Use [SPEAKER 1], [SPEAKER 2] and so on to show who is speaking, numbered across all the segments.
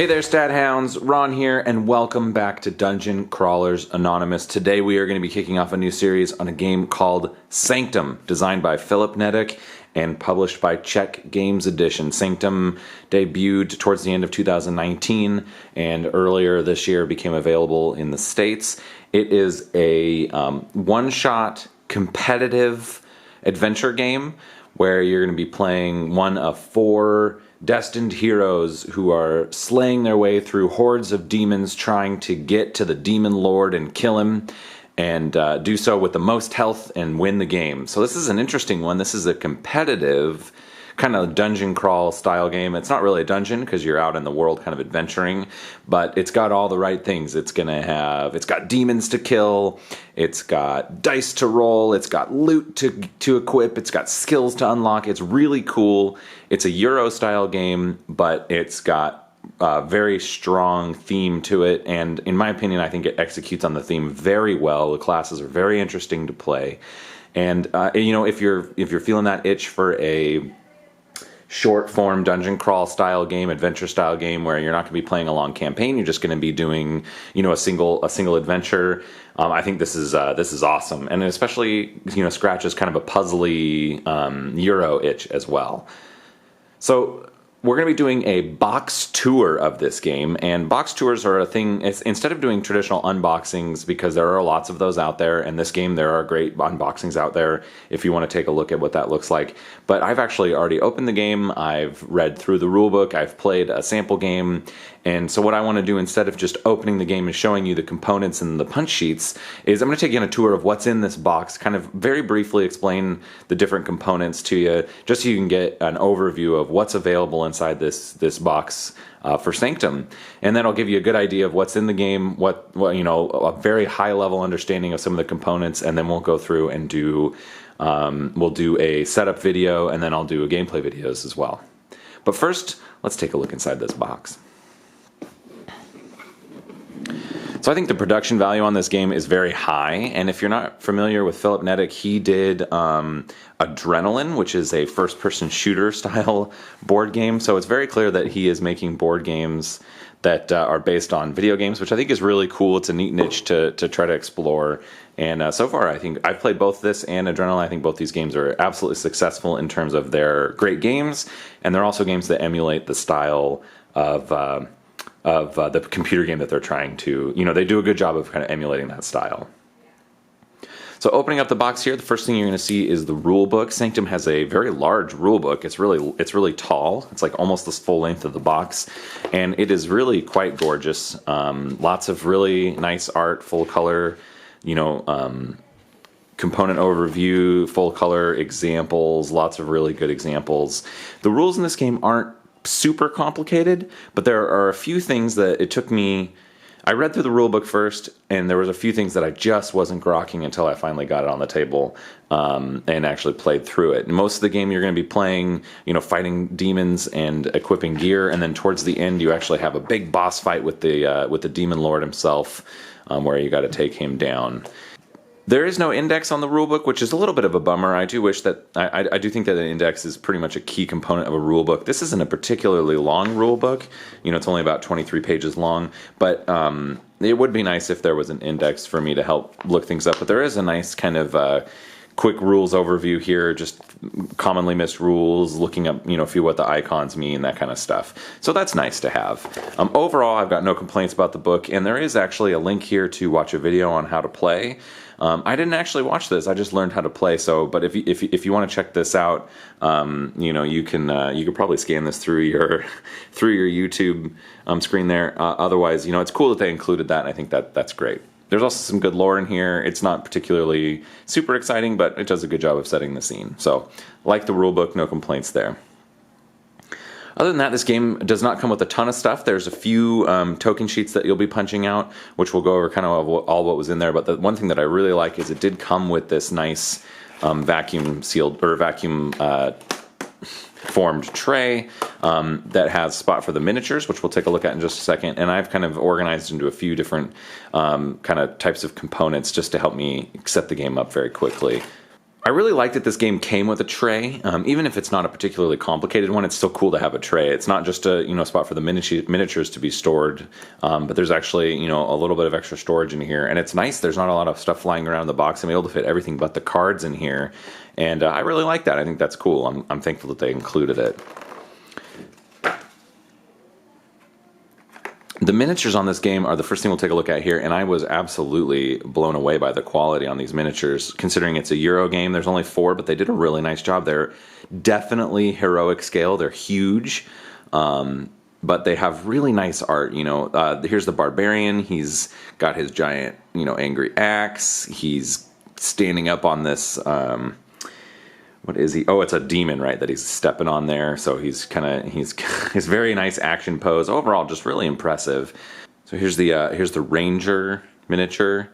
[SPEAKER 1] Hey there, Stat Hounds. Ron here, and welcome back to Dungeon Crawlers Anonymous. Today we are going to be kicking off a new series on a game called Sanctum, designed by Philip Neddick and published by Czech Games Edition. Sanctum debuted towards the end of 2019, and earlier this year became available in the States. It is a one-shot competitive adventure game where you're going to be playing one of four destined heroes who are slaying their way through hordes of demons, trying to get to the demon lord and kill him, and do so with the most health and win the game. So this is an interesting one. This is a competitive kind of dungeon crawl style game. It's not really a dungeon because you're out in the world kind of adventuring, but it's got all the right things. It's got demons to kill, it's got dice to roll, it's got loot to equip, it's got skills to unlock. It's really cool. It's a Euro style game, but it's got a very strong theme to it, and in my opinion, I think it executes on the theme very well. The classes are very interesting to play, and if you're feeling that itch for a short form dungeon crawl style game, adventure style game where you're not going to be playing a long campaign, you're just going to be doing a single adventure. I think this is awesome, and it especially scratches kind of a puzzly Euro itch as well. So we're going to be doing a box tour of this game, and box tours are a thing. Instead of doing traditional unboxings, because there are lots of those out there, and this game there are great unboxings out there if you want to take a look at what that looks like. But I've actually already opened the game, I've read through the rulebook, I've played a sample game, and so what I want to do instead of just opening the game and showing you the components and the punch sheets is I'm going to take you on a tour of what's in this box, kind of very briefly explain the different components to you, just so you can get an overview of what's available inside this box for Sanctum, and then I'll give you a good idea of what's in the game, what a very high level understanding of some of the components, and then we'll go through and we'll do a setup video, and then I'll do a gameplay videos as well. But first, let's take a look inside this box. So I think the production value on this game is very high, and if you're not familiar with Philip Neddick, he did Adrenaline, which is a first-person shooter style board game. So it's very clear that he is making board games that are based on video games, which I think is really cool. It's a neat niche to try to explore. And so far, I think I've played both this and Adrenaline. I think both these games are absolutely successful in terms of they're great games, and they're also games that emulate the style of the computer game that they're trying to, they do a good job of kind of emulating that style. So opening up the box here, the first thing you're going to see is the rule book. Sanctum has a very large rule book. It's really tall. It's like almost the full length of the box, and it is really quite gorgeous. Lots of really nice art, full color, component overview, full color examples, lots of really good examples. The rules in this game aren't super complicated, but there are a few things that it took me. I read through the rulebook first, and there was a few things that I just wasn't grokking until I finally got it on the table and actually played through it. Most of the game you're going to be playing, fighting demons and equipping gear, and then towards the end you actually have a big boss fight with the demon lord himself, where you got to take him down. There is no index on the rulebook, which is a little bit of a bummer. I do wish that I do think that an index is pretty much a key component of a rulebook. This isn't a particularly long rulebook. It's only about 23 pages long, but it would be nice if there was an index for me to help look things up. But there is a nice kind of quick rules overview here, just commonly missed rules, looking up, a few what the icons mean, that kind of stuff. So that's nice to have. Overall, I've got no complaints about the book, and there is actually a link here to watch a video on how to play. I didn't actually watch this. I just learned how to play. But if you want to check this out, you could probably scan this through your YouTube screen there. Otherwise, it's cool that they included that, and I think that's great. There's also some good lore in here. It's not particularly super exciting, but it does a good job of setting the scene. So, like the rulebook, no complaints there. Other than that, this game does not come with a ton of stuff. There's a few token sheets that you'll be punching out, which will go over kind of all what was in there. But the one thing that I really like is it did come with this nice vacuum sealed or vacuum formed tray that has a spot for the miniatures, which we'll take a look at in just a second. And I've kind of organized into a few different kind of types of components just to help me set the game up very quickly. I really like that this game came with a tray. Even if it's not a particularly complicated one, it's still cool to have a tray. It's not just a spot for the miniatures to be stored, but there's actually a little bit of extra storage in here, and it's nice. There's not a lot of stuff flying around in the box. I'm able to fit everything but the cards in here, and I really like that. I think that's cool. I'm thankful that they included it. The miniatures on this game are the first thing we'll take a look at here, and I was absolutely blown away by the quality on these miniatures. Considering it's a Euro game, there's only 4, but they did a really nice job. They're definitely heroic scale. They're huge, but they have really nice art. Here's the barbarian. He's got his giant, angry axe. He's standing up on this... what is he? Oh, it's a demon, right, that he's stepping on there. So he's very nice action pose. Overall, just really impressive. So here's the ranger miniature.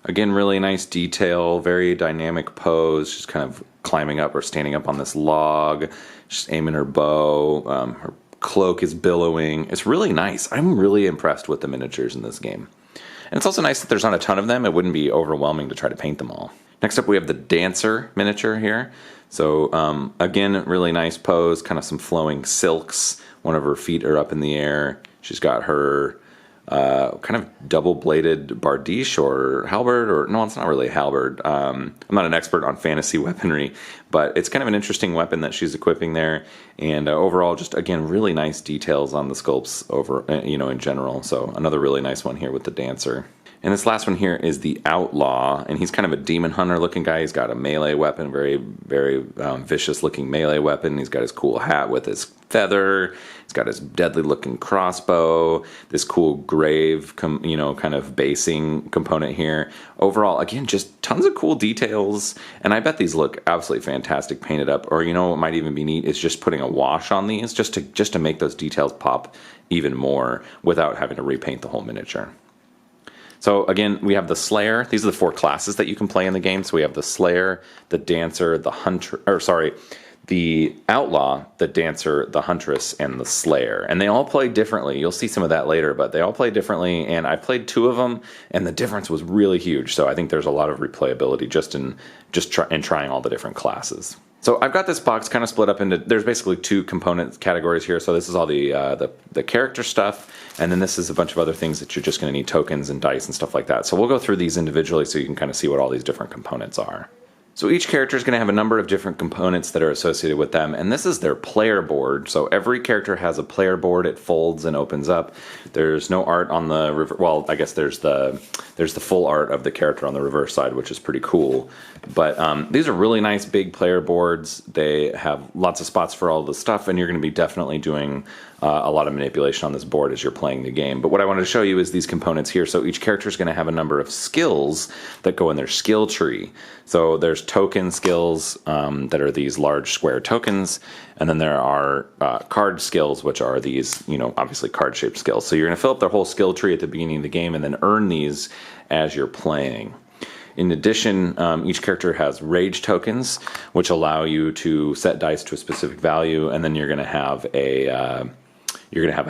[SPEAKER 1] Again, really nice detail, very dynamic pose. Just kind of climbing up or standing up on this log, just aiming her bow. Her cloak is billowing. It's really nice. I'm really impressed with the miniatures in this game. And it's also nice that there's not a ton of them. It wouldn't be overwhelming to try to paint them all. Next up, we have the dancer miniature here. So again, really nice pose, kind of some flowing silks. One of her feet are up in the air. She's got her kind of double-bladed bardiche or halberd, or no, it's not really a halberd. I'm not an expert on fantasy weaponry, but it's kind of an interesting weapon that she's equipping there. And overall, just again, really nice details on the sculpts over, in general. So another really nice one here with the dancer. And this last one here is the Outlaw, and he's kind of a demon hunter looking guy. He's got a melee weapon, very, very vicious looking melee weapon. He's got his cool hat with his feather. He's got his deadly looking crossbow, this cool grave, kind of basing component here. Overall, again, just tons of cool details, and I bet these look absolutely fantastic painted up. Or what might even be neat is just putting a wash on these, just to make those details pop even more without having to repaint the whole miniature. So again, we have the Slayer. These are the 4 classes that you can play in the game. So we have the Slayer, the Dancer, the Outlaw, the Dancer, the Huntress, and the Slayer. And they all play differently. You'll see some of that later, but they all play differently. And I played 2 of them, and the difference was really huge. So I think there's a lot of replayability just in trying all the different classes. So I've got this box kind of split up into, there's basically 2 component categories here. So this is all the character stuff, and then this is a bunch of other things that you're just going to need tokens and dice and stuff like that. So we'll go through these individually so you can kind of see what all these different components are. So each character is going to have a number of different components that are associated with them, and this is their player board. So every character has a player board. It folds and opens up. There's no art on the well, I guess there's the full art of the character on the reverse side, which is pretty cool. But these are really nice big player boards. They have lots of spots for all the stuff, and you're going to be definitely doing a lot of manipulation on this board as you're playing the game. But what I wanted to show you is these components here. So each character is going to have a number of skills that go in their skill tree. So there's token skills that are these large square tokens, and then there are card skills, which are these, obviously card-shaped skills. So you're going to fill up their whole skill tree at the beginning of the game and then earn these as you're playing. In addition, each character has rage tokens, which allow you to set dice to a specific value, and then you're going to have a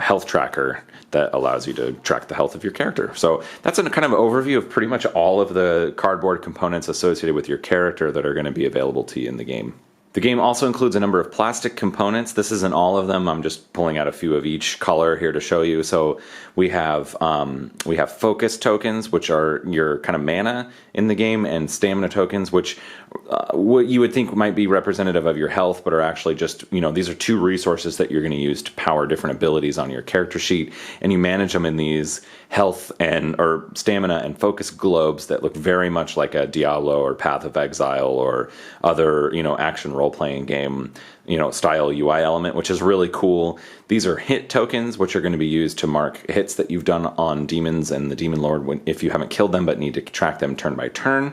[SPEAKER 1] health tracker that allows you to track the health of your character. So that's a kind of overview of pretty much all of the cardboard components associated with your character that are going to be available to you in the game. The game also includes a number of plastic components. This isn't all of them. I'm just pulling out a few of each color here to show you. So we have focus tokens, which are your kind of mana in the game, and stamina tokens, which what you would think might be representative of your health, but are actually just, these are 2 resources that you're going to use to power different abilities on your character sheet, and you manage them in these health or stamina and focus globes that look very much like a Diablo or Path of Exile or other, action role-playing game, style UI element, which is really cool. These are hit tokens, which are going to be used to mark hits that you've done on demons and the Demon Lord if you haven't killed them but need to track them turn by turn.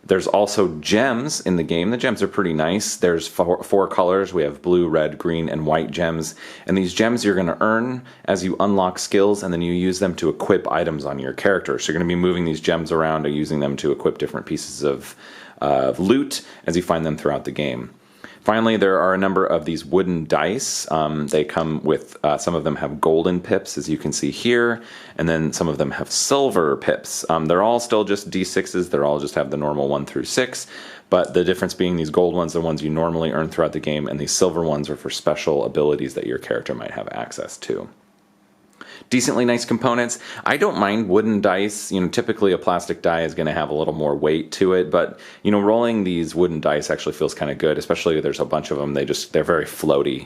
[SPEAKER 1] There's also gems in the game. The gems are pretty nice. There's 4 colors. We have blue, red, green, and white gems. And these gems you're going to earn as you unlock skills, and then you use them to equip items on your character. So you're going to be moving these gems around and using them to equip different pieces of loot as you find them throughout the game. Finally, there are a number of these wooden dice. They come with, some of them have golden pips, as you can see here, and then some of them have silver pips. They're all still just D6s. They're all just have the normal 1 through 6, but the difference being these gold ones are the ones you normally earn throughout the game, and these silver ones are for special abilities that your character might have access to. Decently nice components. I don't mind wooden dice. Typically a plastic die is going to have a little more weight to it, but rolling these wooden dice actually feels kind of good, especially if there's a bunch of them. They're very floaty.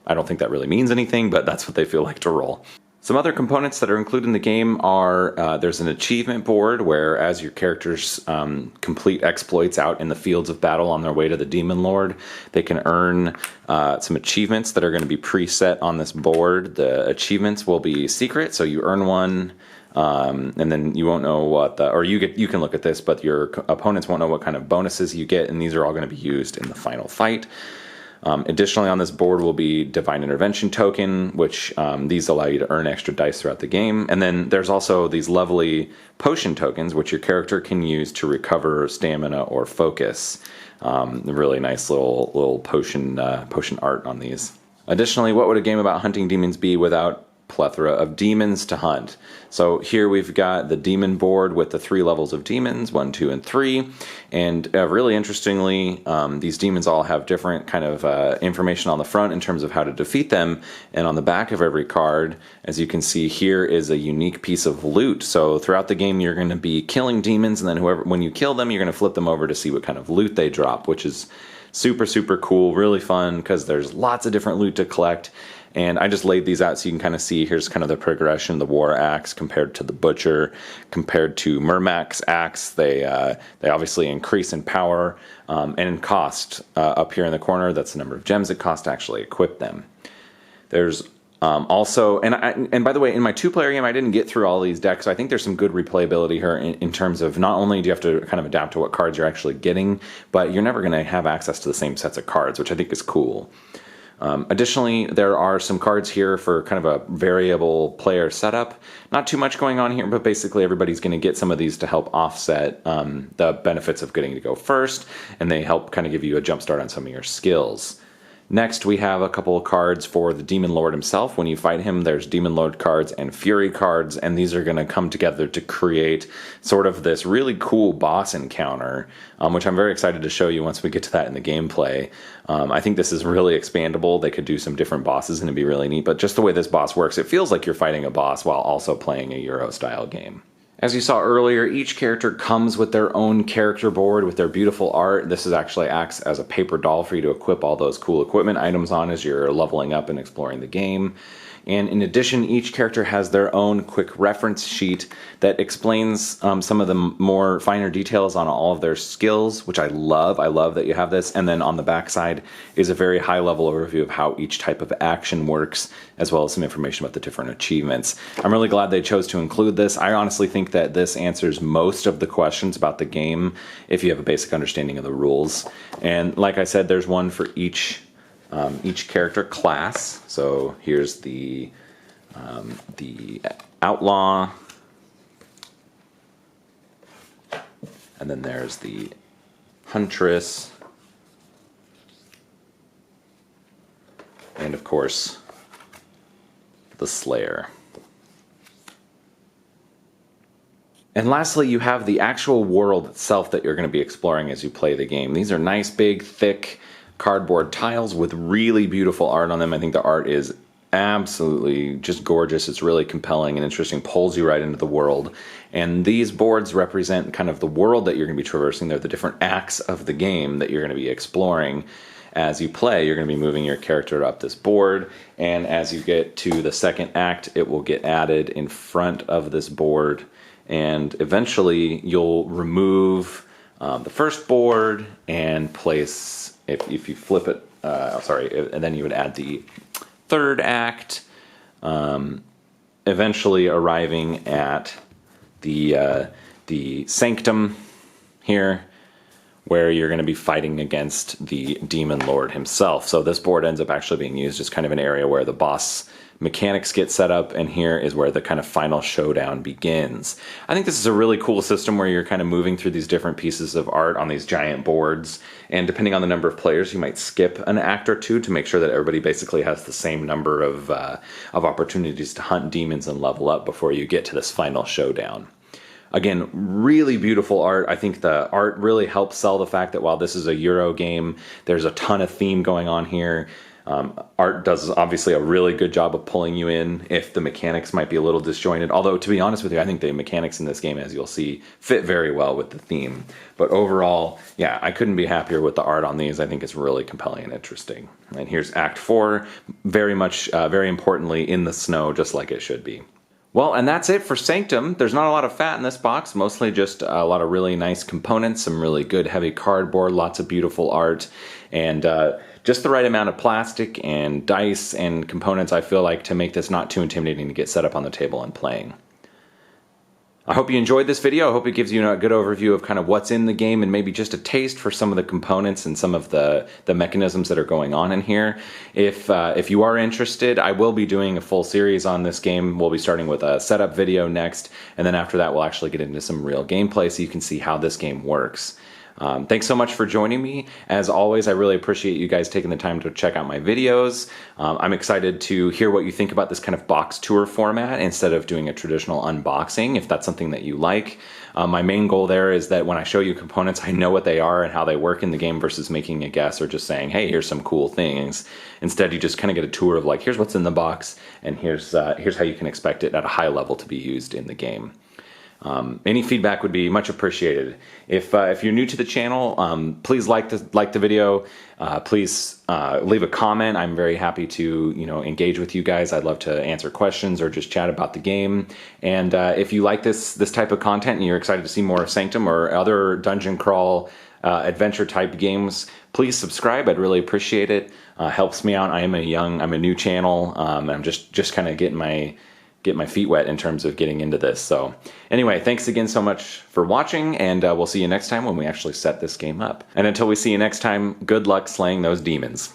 [SPEAKER 1] I don't think that really means anything, but that's what they feel like to roll. Some other components that are included in the game are, there's an achievement board where as your characters complete exploits out in the fields of battle on their way to the Demon Lord, they can earn some achievements that are going to be preset on this board. The achievements will be secret, so you earn one, and then you won't know what you can look at this, but your opponents won't know what kind of bonuses you get, and these are all going to be used in the final fight. Additionally, on this board will be Divine Intervention token, which these allow you to earn extra dice throughout the game. And then there's also these lovely potion tokens, which your character can use to recover stamina or focus. Really nice little potion art on these. Additionally, what would a game about hunting demons be without plethora of demons to hunt? So here we've got the demon board with the 3 levels of demons, 1, 2, and 3. And really interestingly, these demons all have different kind of information on the front in terms of how to defeat them. And on the back of every card, as you can see here, is a unique piece of loot. So throughout the game, you're going to be killing demons, and then when you kill them, you're going to flip them over to see what kind of loot they drop, which is super, super cool, really fun, because there's lots of different loot to collect. And I just laid these out so you can kind of see, here's kind of the progression, the War Axe compared to the Butcher, compared to Murmac's Axe. They obviously increase in power and in cost. Up here in the corner, that's the number of gems it costs to actually equip them. There's also, and by the way, in my 2-player game, I didn't get through all these decks, so I think there's some good replayability here in terms of not only do you have to kind of adapt to what cards you're actually getting, but you're never going to have access to the same sets of cards, which I think is cool. Additionally, there are some cards here for kind of a variable player setup. Not too much going on here, but basically everybody's going to get some of these to help offset the benefits of getting to go first, and they help kind of give you a jump start on some of your skills. Next, we have a couple of cards for the Demon Lord himself. When you fight him, there's Demon Lord cards and Fury cards, and these are going to come together to create sort of this really cool boss encounter, which I'm very excited to show you once we get to that in the gameplay. I think this is really expandable. They could do some different bosses and it'd be really neat, but just the way this boss works, it feels like you're fighting a boss while also playing a Euro-style game. As you saw earlier, each character comes with their own character board with their beautiful art. This actually acts as a paper doll for you to equip all those cool equipment items on as you're leveling up and exploring the game. And in addition, each character has their own quick reference sheet that explains some of the more finer details on all of their skills, which I love. I love that you have this. And then on the back side is a very high-level overview of how each type of action works, as well as some information about the different achievements. I'm really glad they chose to include this. I honestly think that this answers most of the questions about the game if you have a basic understanding of the rules. And like I said, there's one for each character class. So here's the outlaw, and then there's the huntress, and of course the slayer. And lastly, you have the actual world itself that you're going to be exploring as you play the game. These are nice, big, thick cardboard tiles with really beautiful art on them. I think the art is absolutely just gorgeous. It's really compelling and interesting, pulls you right into the world. And these boards represent kind of the world that you're going to be traversing. They're the different acts of the game that you're going to be exploring. As you play, you're going to be moving your character up this board, and as you get to the second act, it will get added in front of this board, and eventually you'll remove the first board and place, if you flip it, and then you would add the third act, eventually arriving at the Sanctum here, where you're going to be fighting against the Demon Lord himself. So this board ends up actually being used as kind of an area where the boss mechanics get set up, and here is where the kind of final showdown begins. I think this is a really cool system where you're kind of moving through these different pieces of art on these giant boards, and depending on the number of players, you might skip an act or two to make sure that everybody basically has the same number of opportunities to hunt demons and level up before you get to this final showdown. Again, really beautiful art. I think the art really helps sell the fact that while this is a Euro game, there's a ton of theme going on here. Art does obviously a really good job of pulling you in if the mechanics might be a little disjointed. Although, to be honest with you, I think the mechanics in this game, as you'll see, fit very well with the theme. But overall, yeah, I couldn't be happier with the art on these. I think it's really compelling and interesting. And here's Act 4, very importantly, in the snow, just like it should be. Well, and that's it for Sanctum. There's not a lot of fat in this box, mostly just a lot of really nice components, some really good heavy cardboard, lots of beautiful art, and just the right amount of plastic and dice and components, I feel like, to make this not too intimidating to get set up on the table and playing. I hope you enjoyed this video. I hope it gives you a good overview of kind of what's in the game and maybe just a taste for some of the components and some of the mechanisms that are going on in here. If you are interested, I will be doing a full series on this game. We'll be starting with a setup video next, and then after that we'll actually get into some real gameplay so you can see how this game works. Thanks so much for joining me. As always, I really appreciate you guys taking the time to check out my videos. I'm excited to hear what you think about this kind of box tour format instead of doing a traditional unboxing, if that's something that you like. My main goal there is that when I show you components, I know what they are and how they work in the game versus making a guess or just saying, hey, here's some cool things. Instead, you just kind of get a tour of like, here's what's in the box, and here's how you can expect it at a high level to be used in the game. Any feedback would be much appreciated. If you're new to the channel, please like the video. Please leave a comment. I'm very happy to engage with you guys. I'd love to answer questions or just chat about the game. And if you like this type of content and you're excited to see more of Sanctum or other dungeon crawl adventure type games, please subscribe. I'd really appreciate it. Helps me out. I'm a new channel. I'm just kind of get my feet wet in terms of getting into this. So anyway, thanks again so much for watching, and we'll see you next time when we actually set this game up. And until we see you next time, good luck slaying those demons.